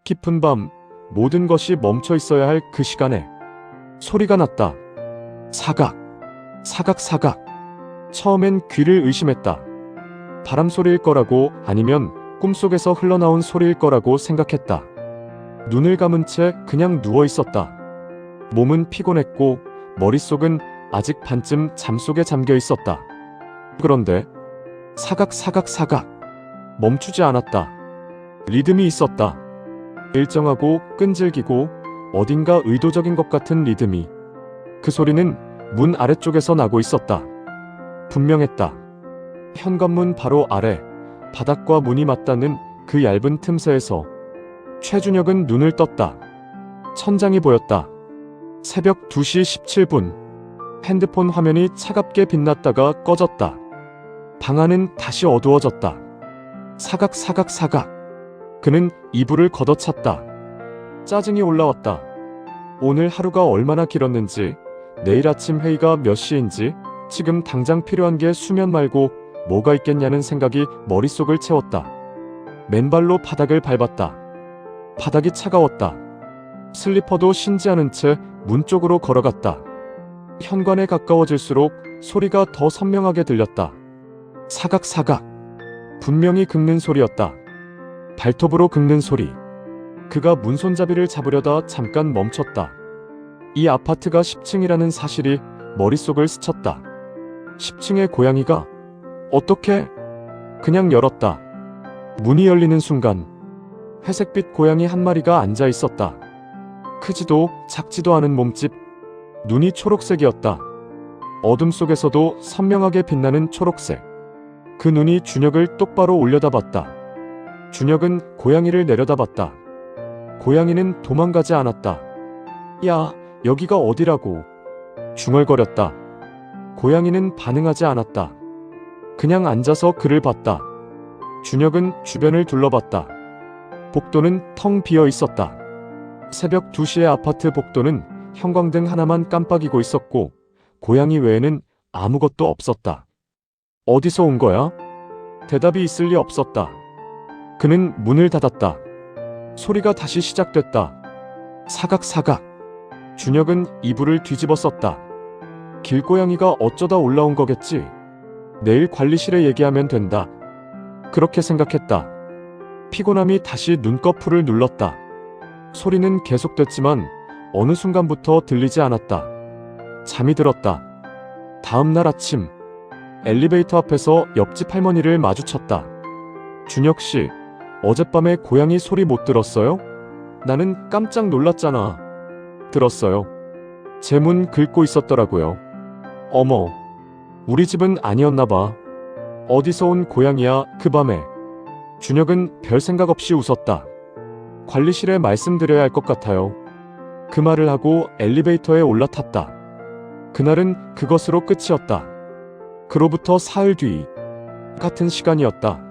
깊은 밤, 모든 것이 멈춰 있어야 할 그 시간에 소리가 났다. 사각, 사각, 사각. 처음엔 귀를 의심했다. 바람 소리일 거라고, 아니면 꿈속에서 흘러나온 소리일 거라고 생각했다. 눈을 감은 채 그냥 누워 있었다. 몸은 피곤했고 머릿속은 아직 반쯤 잠속에 잠겨 있었다. 그런데 사각, 사각, 사각. 멈추지 않았다. 리듬이 있었다. 일정하고 끈질기고 어딘가 의도적인 것 같은 리듬이. 그 소리는 문 아래쪽에서 나고 있었다. 분명했다. 현관문 바로 아래, 바닥과 문이 맞닿는 그 얇은 틈새에서 최준혁은 눈을 떴다. 천장이 보였다. 새벽 2시 17분. 핸드폰 화면이 차갑게 빛났다가 꺼졌다. 방 안은 다시 어두워졌다. 사각, 사각, 사각. 그는 이불을 걷어찼다. 짜증이 올라왔다. 오늘 하루가 얼마나 길었는지, 내일 아침 회의가 몇 시인지, 지금 당장 필요한 게 수면 말고 뭐가 있겠냐는 생각이 머릿속을 채웠다. 맨발로 바닥을 밟았다. 바닥이 차가웠다. 슬리퍼도 신지 않은 채 문 쪽으로 걸어갔다. 현관에 가까워질수록 소리가 더 선명하게 들렸다. 사각, 사각. 분명히 긁는 소리였다. 발톱으로 긁는 소리. 그가 문손잡이를 잡으려다 잠깐 멈췄다. 이 아파트가 10층이라는 사실이 머릿속을 스쳤다. 10층의 고양이가 어떻게? 그냥 열었다. 문이 열리는 순간 회색빛 고양이 한 마리가 앉아 있었다. 크지도 작지도 않은 몸집. 눈이 초록색이었다. 어둠 속에서도 선명하게 빛나는 초록색. 그 눈이 준혁을 똑바로 올려다봤다. 준혁은 고양이를 내려다봤다. 고양이는 도망가지 않았다. 야, 여기가 어디라고? 중얼거렸다. 고양이는 반응하지 않았다. 그냥 앉아서 그를 봤다. 준혁은 주변을 둘러봤다. 복도는 텅 비어 있었다. 새벽 2시의 아파트 복도는 형광등 하나만 깜빡이고 있었고 고양이 외에는 아무것도 없었다. 어디서 온 거야? 대답이 있을 리 없었다. 그는 문을 닫았다. 소리가 다시 시작됐다. 사각, 사각. 준혁은 이불을 뒤집어 썼다. 길고양이가 어쩌다 올라온 거겠지. 내일 관리실에 얘기하면 된다. 그렇게 생각했다. 피곤함이 다시 눈꺼풀을 눌렀다. 소리는 계속됐지만 어느 순간부터 들리지 않았다. 잠이 들었다. 다음 날 아침 엘리베이터 앞에서 옆집 할머니를 마주쳤다. 준혁 씨, 어젯밤에 고양이 소리 못 들었어요? 나는 깜짝 놀랐잖아. 들었어요. 제 문 긁고 있었더라고요. 어머, 우리 집은 아니었나 봐. 어디서 온 고양이야, 그 밤에. 준혁은 별 생각 없이 웃었다. 관리실에 말씀드려야 할 것 같아요. 그 말을 하고 엘리베이터에 올라탔다. 그날은 그것으로 끝이었다. 그로부터 사흘 뒤 같은 시간이었다.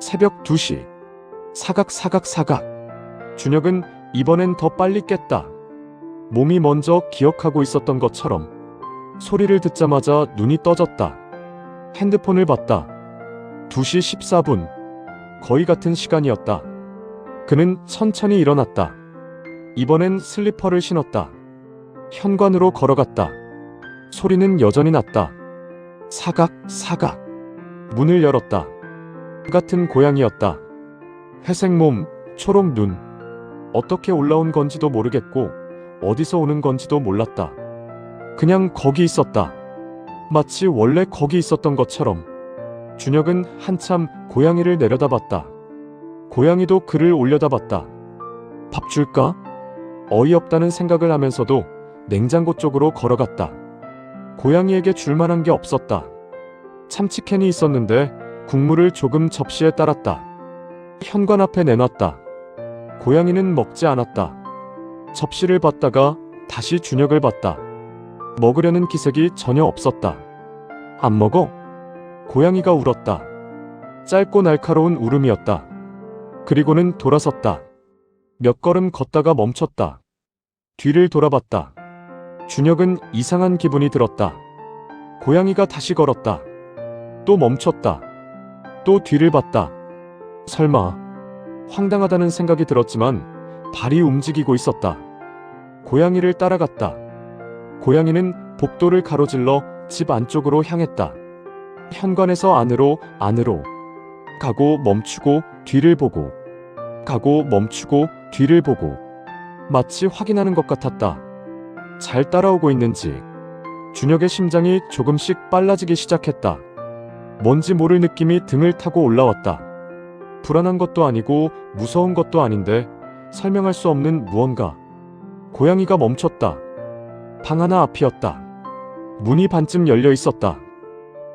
새벽 2시. 사각, 사각, 사각. 준혁은 이번엔 더 빨리 깼다. 몸이 먼저 기억하고 있었던 것처럼. 소리를 듣자마자 눈이 떠졌다. 핸드폰을 봤다. 2시 14분. 거의 같은 시간이었다. 그는 천천히 일어났다. 이번엔 슬리퍼를 신었다. 현관으로 걸어갔다. 소리는 여전히 났다. 사각, 사각. 문을 열었다. 같은 고양이였다. 회색 몸, 초록 눈. 어떻게 올라온 건지도 모르겠고 어디서 오는 건지도 몰랐다. 그냥 거기 있었다. 마치 원래 거기 있었던 것처럼. 준혁은 한참 고양이를 내려다봤다. 고양이도 그를 올려다봤다. 밥 줄까? 어이없다는 생각을 하면서도 냉장고 쪽으로 걸어갔다. 고양이에게 줄 만한 게 없었다. 참치캔이 있었는데 국물을 조금 접시에 따랐다. 현관 앞에 내놨다. 고양이는 먹지 않았다. 접시를 봤다가 다시 준혁을 봤다. 먹으려는 기색이 전혀 없었다. 안 먹어? 고양이가 울었다. 짧고 날카로운 울음이었다. 그리고는 돌아섰다. 몇 걸음 걷다가 멈췄다. 뒤를 돌아봤다. 준혁은 이상한 기분이 들었다. 고양이가 다시 걸었다. 또 멈췄다. 또 뒤를 봤다. 설마 황당하다는 생각이 들었지만 발이 움직이고 있었다. 고양이를 따라갔다. 고양이는 복도를 가로질러 집 안쪽으로 향했다. 현관에서 안으로 가고 멈추고 뒤를 보고 가고 멈추고 뒤를 보고 마치 확인하는 것 같았다. 잘 따라오고 있는지. 준혁의 심장이 조금씩 빨라지기 시작했다. 뭔지 모를 느낌이 등을 타고 올라왔다. 불안한 것도 아니고 무서운 것도 아닌데 설명할 수 없는 무언가. 고양이가 멈췄다. 방 하나 앞이었다. 문이 반쯤 열려 있었다.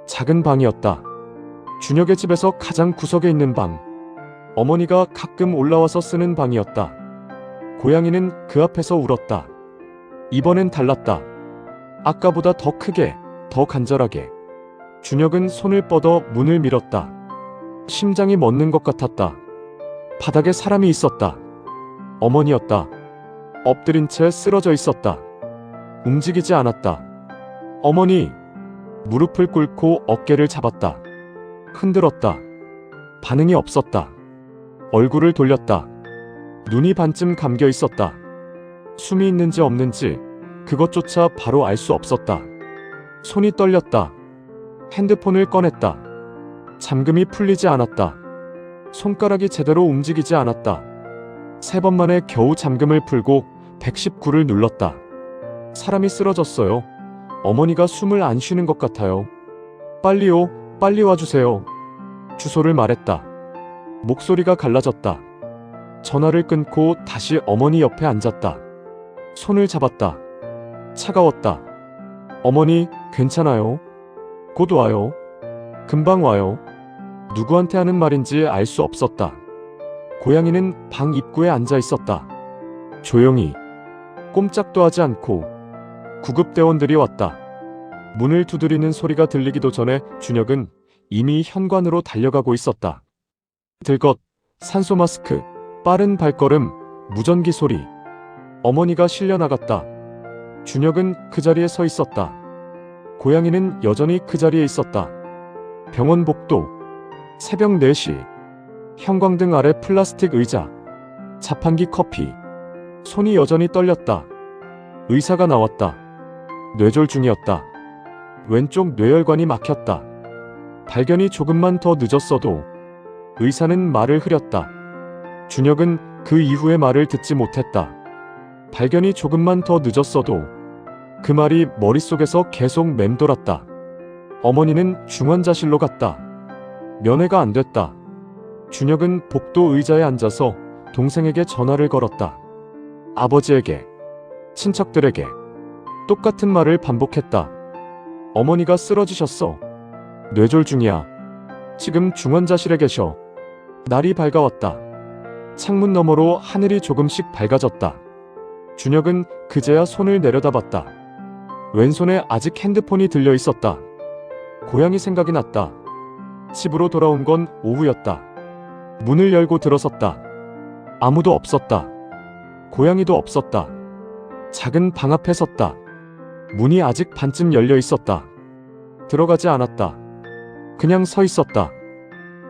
작은 방이었다. 준혁의 집에서 가장 구석에 있는 방. 어머니가 가끔 올라와서 쓰는 방이었다. 고양이는 그 앞에서 울었다. 이번엔 달랐다. 아까보다 더 크게, 더 간절하게. 준혁은 손을 뻗어 문을 밀었다. 심장이 멎는 것 같았다. 바닥에 사람이 있었다. 어머니였다. 엎드린 채 쓰러져 있었다. 움직이지 않았다. 어머니! 무릎을 꿇고 어깨를 잡았다. 흔들었다. 반응이 없었다. 얼굴을 돌렸다. 눈이 반쯤 감겨 있었다. 숨이 있는지 없는지 그것조차 바로 알 수 없었다. 손이 떨렸다. 핸드폰을 꺼냈다. 잠금이 풀리지 않았다. 손가락이 제대로 움직이지 않았다. 3번 만에 겨우 잠금을 풀고 119를 눌렀다. 사람이 쓰러졌어요. 어머니가 숨을 안 쉬는 것 같아요. 빨리요, 빨리 와주세요. 주소를 말했다. 목소리가 갈라졌다. 전화를 끊고 다시 어머니 옆에 앉았다. 손을 잡았다. 차가웠다. 어머니, 괜찮아요? 곧 와요. 금방 와요. 누구한테 하는 말인지 알 수 없었다. 고양이는 방 입구에 앉아 있었다. 조용히. 꼼짝도 하지 않고. 구급대원들이 왔다. 문을 두드리는 소리가 들리기도 전에 준혁은 이미 현관으로 달려가고 있었다. 들것, 산소 마스크, 빠른 발걸음, 무전기 소리. 어머니가 실려 나갔다. 준혁은 그 자리에 서 있었다. 고양이는 여전히 그 자리에 있었다. 병원 복도. 새벽 4시. 형광등 아래 플라스틱 의자. 자판기 커피. 손이 여전히 떨렸다. 의사가 나왔다. 뇌졸 중이었다. 왼쪽 뇌혈관이 막혔다. 발견이 조금만 더 늦었어도. 의사는 말을 흐렸다. 준혁은 그 이후의 말을 듣지 못했다. 발견이 조금만 더 늦었어도 그 말이 머릿속에서 계속 맴돌았다. 어머니는 중환자실로 갔다. 면회가 안 됐다. 준혁은 복도 의자에 앉아서 동생에게 전화를 걸었다. 아버지에게, 친척들에게 똑같은 말을 반복했다. 어머니가 쓰러지셨어. 뇌졸 중이야. 지금 중환자실에 계셔. 날이 밝아왔다. 창문 너머로 하늘이 조금씩 밝아졌다. 준혁은 그제야 손을 내려다봤다. 왼손에 아직 핸드폰이 들려 있었다. 고양이 생각이 났다. 집으로 돌아온 건 오후였다. 문을 열고 들어섰다. 아무도 없었다. 고양이도 없었다. 작은 방 앞에 섰다. 문이 아직 반쯤 열려 있었다. 들어가지 않았다. 그냥 서 있었다.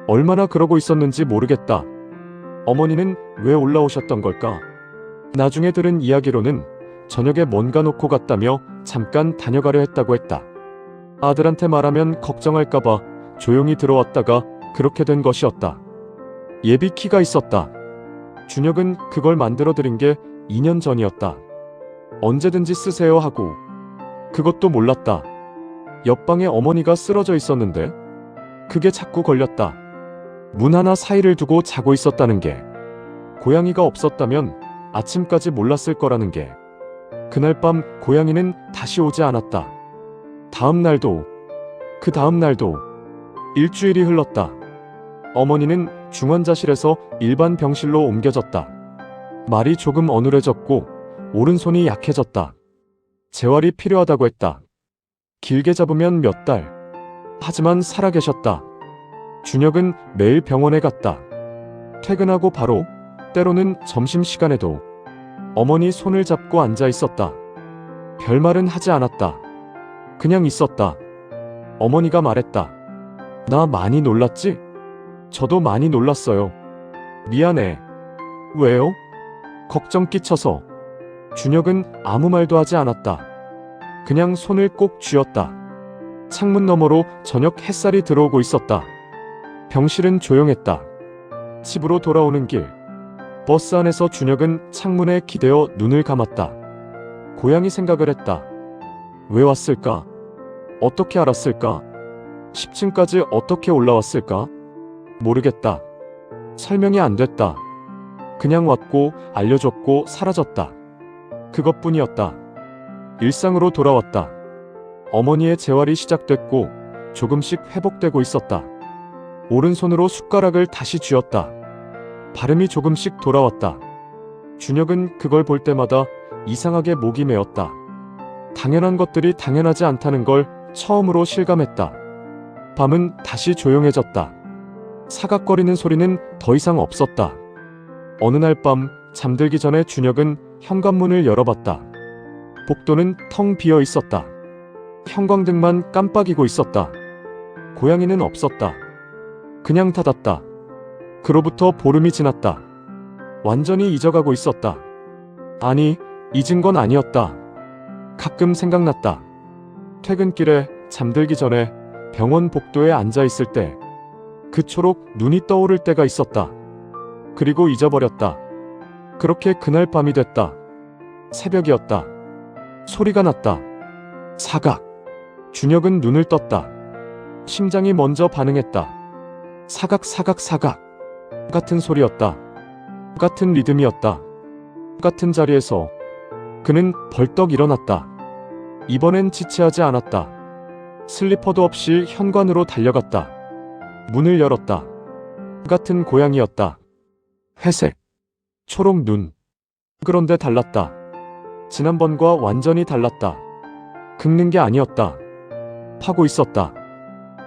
얼마나 그러고 있었는지 모르겠다. 어머니는 왜 올라오셨던 걸까? 나중에 들은 이야기로는 저녁에 뭔가 놓고 갔다며 잠깐 다녀가려 했다고 했다. 아들한테 말하면 걱정할까봐 조용히 들어왔다가 그렇게 된 것이었다. 예비키가 있었다. 준혁은 그걸 만들어드린 게 2년 전이었다. 언제든지 쓰세요 하고. 그것도 몰랐다. 옆방에 어머니가 쓰러져 있었는데 그게 자꾸 걸렸다. 문 하나 사이를 두고 자고 있었다는 게. 고양이가 없었다면 아침까지 몰랐을 거라는 게. 그날 밤 고양이는 다시 오지 않았다. 다음 날도, 그 다음 날도. 일주일이 흘렀다. 어머니는 중환자실에서 일반 병실로 옮겨졌다. 말이 조금 어눌해졌고 오른손이 약해졌다. 재활이 필요하다고 했다. 길게 잡으면 몇 달. 하지만 살아계셨다. 준혁은 매일 병원에 갔다. 퇴근하고 바로, 때로는 점심시간에도 어머니 손을 잡고 앉아 있었다. 별말은 하지 않았다. 그냥 있었다. 어머니가 말했다. 나 많이 놀랐지? 저도 많이 놀랐어요. 미안해. 왜요? 걱정 끼쳐서 준혁은 아무 말도 하지 않았다. 그냥 손을 꼭 쥐었다. 창문 너머로 저녁 햇살이 들어오고 있었다. 병실은 조용했다. 집으로 돌아오는 길, 버스 안에서 준혁은 창문에 기대어 눈을 감았다. 고양이 생각을 했다. 왜 왔을까? 어떻게 알았을까? 10층까지 어떻게 올라왔을까? 모르겠다. 설명이 안 됐다. 그냥 왔고 알려줬고 사라졌다. 그것뿐이었다. 일상으로 돌아왔다. 어머니의 재활이 시작됐고 조금씩 회복되고 있었다. 오른손으로 숟가락을 다시 쥐었다. 발음이 조금씩 돌아왔다. 준혁은 그걸 볼 때마다 이상하게 목이 메었다. 당연한 것들이 당연하지 않다는 걸 처음으로 실감했다. 밤은 다시 조용해졌다. 사각거리는 소리는 더 이상 없었다. 어느 날 밤 잠들기 전에 준혁은 현관문을 열어봤다. 복도는 텅 비어 있었다. 형광등만 깜빡이고 있었다. 고양이는 없었다. 그냥 닫았다. 그로부터 보름이 지났다. 완전히 잊어가고 있었다. 아니, 잊은 건 아니었다. 가끔 생각났다. 퇴근길에 잠들기 전에 병원 복도에 앉아 있을 때 그초록 눈이 떠오를 때가 있었다. 그리고 잊어버렸다. 그렇게 그날 밤이 됐다. 새벽이었다. 소리가 났다. 사각. 준혁은 눈을 떴다. 심장이 먼저 반응했다. 사각 사각 사각. 같은 소리였다. 같은 리듬이었다. 같은 자리에서 그는 벌떡 일어났다. 이번엔 지체하지 않았다. 슬리퍼도 없이 현관으로 달려갔다. 문을 열었다. 같은 고양이였다. 회색, 초록 눈. 그런데 달랐다. 지난번과 완전히 달랐다. 긁는 게 아니었다. 파고 있었다.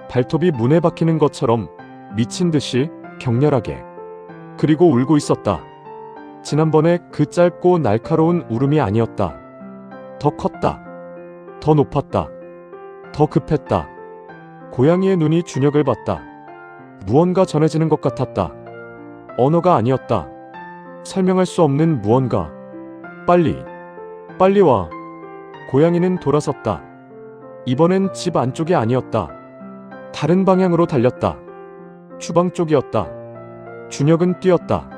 발톱이 문에 박히는 것처럼 미친 듯이 격렬하게. 그리고 울고 있었다. 지난번에 그 짧고 날카로운 울음이 아니었다. 더 컸다. 더 높았다. 더 급했다. 고양이의 눈이 준혁을 봤다. 무언가 전해지는 것 같았다. 언어가 아니었다. 설명할 수 없는 무언가. 빨리, 빨리 와. 고양이는 돌아섰다. 이번엔 집 안쪽이 아니었다. 다른 방향으로 달렸다. 주방 쪽이었다. 준혁은 뛰었다.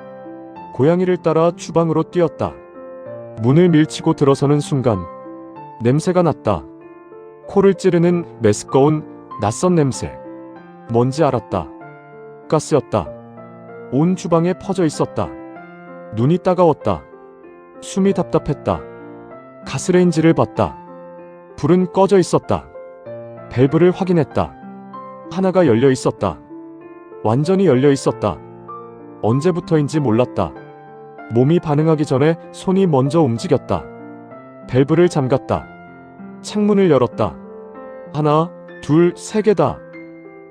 고양이를 따라 주방으로 뛰었다. 문을 밀치고 들어서는 순간 냄새가 났다. 코를 찌르는 메스꺼운 낯선 냄새. 뭔지 알았다. 가스였다. 온 주방에 퍼져 있었다. 눈이 따가웠다. 숨이 답답했다. 가스레인지를 봤다. 불은 꺼져 있었다. 밸브를 확인했다. 하나가 열려 있었다. 완전히 열려 있었다. 언제부터인지 몰랐다. 몸이 반응하기 전에 손이 먼저 움직였다. 밸브를 잠갔다. 창문을 열었다. 하나, 둘, 세 개다.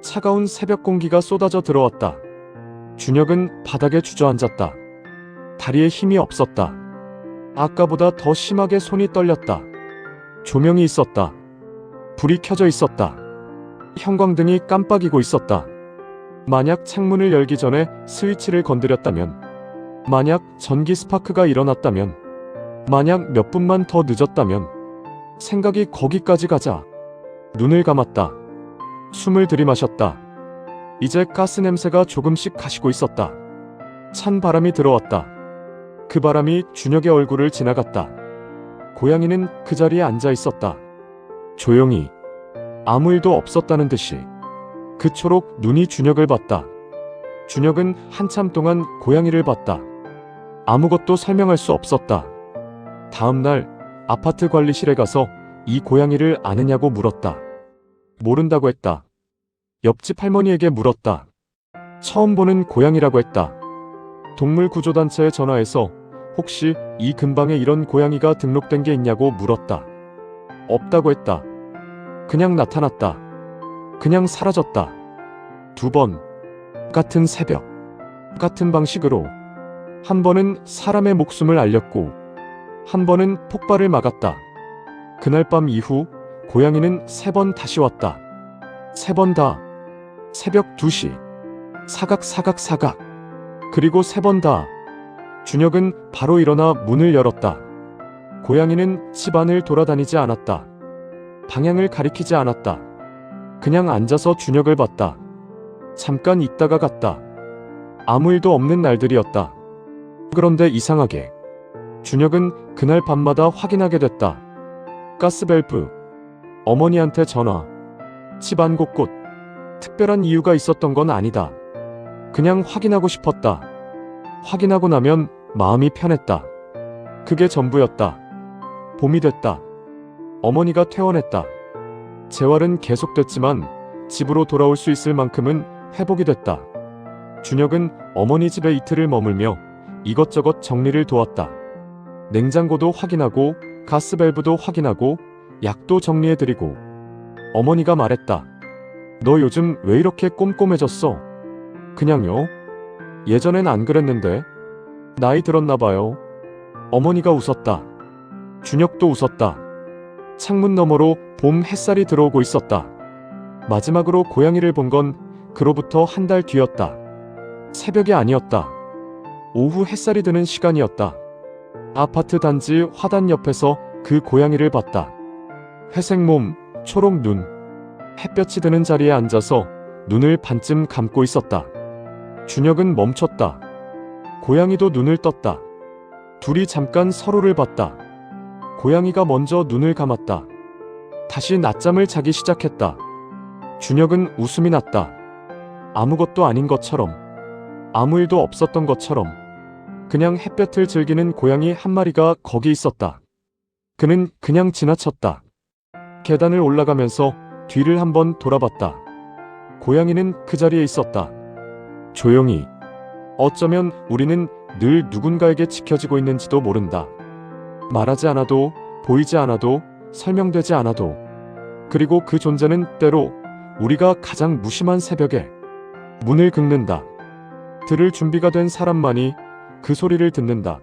차가운 새벽 공기가 쏟아져 들어왔다. 준혁은 바닥에 주저앉았다. 다리에 힘이 없었다. 아까보다 더 심하게 손이 떨렸다. 조명이 있었다. 불이 켜져 있었다. 형광등이 깜빡이고 있었다. 만약 창문을 열기 전에 스위치를 건드렸다면, 만약 전기 스파크가 일어났다면, 만약 몇 분만 더 늦었다면, 생각이 거기까지 가자. 눈을 감았다. 숨을 들이마셨다. 이제 가스 냄새가 조금씩 가시고 있었다. 찬 바람이 들어왔다. 그 바람이 준혁의 얼굴을 지나갔다. 고양이는 그 자리에 앉아 있었다. 조용히. 아무 일도 없었다는 듯이. 그초록 눈이 준혁을 봤다. 준혁은 한참 동안 고양이를 봤다. 아무것도 설명할 수 없었다. 다음 날 아파트 관리실에 가서 이 고양이를 아느냐고 물었다. 모른다고 했다. 옆집 할머니에게 물었다. 처음 보는 고양이라고 했다. 동물구조단체에 전화해서 혹시 이 근방에 이런 고양이가 등록된 게 있냐고 물었다. 없다고 했다. 그냥 나타났다. 그냥 사라졌다. 2번. 같은 새벽. 같은 방식으로. 한 번은 사람의 목숨을 알렸고, 한 번은 폭발을 막았다. 그날 밤 이후 고양이는 3번 다시 왔다. 3번 다. 새벽 2시. 사각 사각 사각. 그리고 3번 다. 준혁은 바로 일어나 문을 열었다. 고양이는 집 안을 돌아다니지 않았다. 방향을 가리키지 않았다. 그냥 앉아서 준혁을 봤다. 잠깐 있다가 갔다. 아무 일도 없는 날들이었다. 그런데 이상하게 준혁은 그날 밤마다 확인하게 됐다. 가스밸브, 어머니한테 전화, 집안 곳곳. 특별한 이유가 있었던 건 아니다. 그냥 확인하고 싶었다. 확인하고 나면 마음이 편했다. 그게 전부였다. 봄이 됐다. 어머니가 퇴원했다. 재활은 계속됐지만 집으로 돌아올 수 있을 만큼은 회복이 됐다. 준혁은 어머니 집에 이틀을 머물며 이것저것 정리를 도왔다. 냉장고도 확인하고 가스밸브도 확인하고 약도 정리해드리고. 어머니가 말했다. 너 요즘 왜 이렇게 꼼꼼해졌어? 그냥요. 예전엔 안 그랬는데. 나이 들었나 봐요. 어머니가 웃었다. 준혁도 웃었다. 창문 너머로 봄 햇살이 들어오고 있었다. 마지막으로 고양이를 본 건 그로부터 한 달 뒤였다. 새벽이 아니었다. 오후 햇살이 드는 시간이었다. 아파트 단지 화단 옆에서 그 고양이를 봤다. 회색 몸, 초록 눈. 햇볕이 드는 자리에 앉아서 눈을 반쯤 감고 있었다. 준혁은 멈췄다. 고양이도 눈을 떴다. 둘이 잠깐 서로를 봤다. 고양이가 먼저 눈을 감았다. 다시 낮잠을 자기 시작했다. 준혁은 웃음이 났다. 아무것도 아닌 것처럼, 아무 일도 없었던 것처럼, 그냥 햇볕을 즐기는 고양이 한 마리가 거기 있었다. 그는 그냥 지나쳤다. 계단을 올라가면서 뒤를 한번 돌아봤다. 고양이는 그 자리에 있었다. 조용히. 어쩌면 우리는 늘 누군가에게 지켜지고 있는지도 모른다. 말하지 않아도, 보이지 않아도, 설명되지 않아도. 그리고 그 존재는 때로 우리가 가장 무심한 새벽에 문을 긁는다. 들을 준비가 된 사람만이 그 소리를 듣는다.